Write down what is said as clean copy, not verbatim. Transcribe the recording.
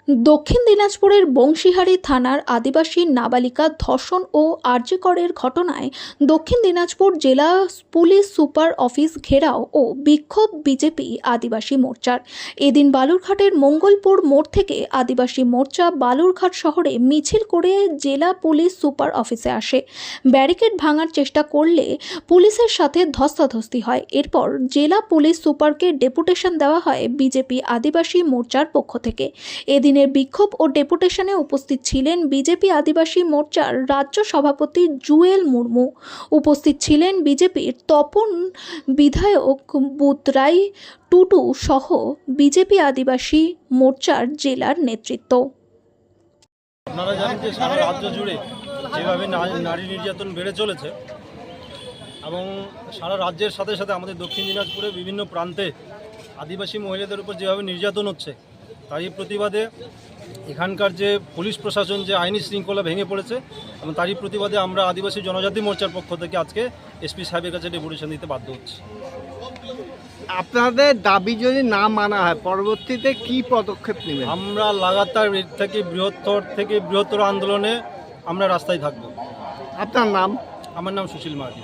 দক্ষিণ দিনাজপুরের বংশীহারি থানার আদিবাসী নাবালিকা ধর্ষণ ও আরজি করের ঘটনায় দক্ষিণ দিনাজপুর জেলা পুলিশ সুপার অফিস ঘেরাও ও বিক্ষোভ বিজেপি আদিবাসী মোর্চার। এদিন বালুরঘাটের মঙ্গলপুর মোড় থেকে আদিবাসী মোর্চা বালুরঘাট শহরে মিছিল করে জেলা পুলিশ সুপার অফিসে আসে। ব্যারিকেড ভাঙার চেষ্টা করলে পুলিশের সাথে ধস্তাধস্তি হয়। এরপর জেলা পুলিশ সুপারকে ডেপুটেশন দেওয়া হয় বিজেপি আদিবাসী মোর্চার পক্ষ থেকে। এদিনের বিক্ষোভ ও ডেপুটেশনে উপস্থিত ছিলেন বিজেপি আদিবাসী মোর্চার রাজ্য সভাপতি জুয়েল মুর্মু, উপস্থিত ছিলেন বিজেপির তপন বিধায়ক বুতরাই টুটু সহ বিজেপি আদিবাসী মোর্চার জেলার নেতৃত্ব। আপনারা জানেন যে সারা রাজ্য জুড়ে যেভাবে নারী নির্যাতন বেড়ে চলেছে এবং সারা রাজ্যের সাথে সাথে আমাদের দক্ষিণ দিনাজপুরে বিভিন্ন প্রান্তে আদিবাসী মহিলাদের উপর যেভাবে নির্যাতন হচ্ছে, তারই প্রতিবাদে এখানকার যে পুলিশ প্রশাসন যে আইনি শৃঙ্খলা ভেঙে পড়েছে এবং তারই প্রতিবাদে আমরা আদিবাসী জনজাতি মোর্চার পক্ষ থেকে আজকে এসপি সাহেবের কাছে ডেপুটেশন দিতে বাধ্য হচ্ছি। আপনাদের দাবি যদি না মানা হয় পরবর্তীতে কি পদক্ষেপ নেবেন? আমরা লাগাতার এর থেকে বৃহত্তর আন্দোলনে আমরা রাস্তায় থাকব। আপনার নাম? আমার নাম সুশীল মার্ডি।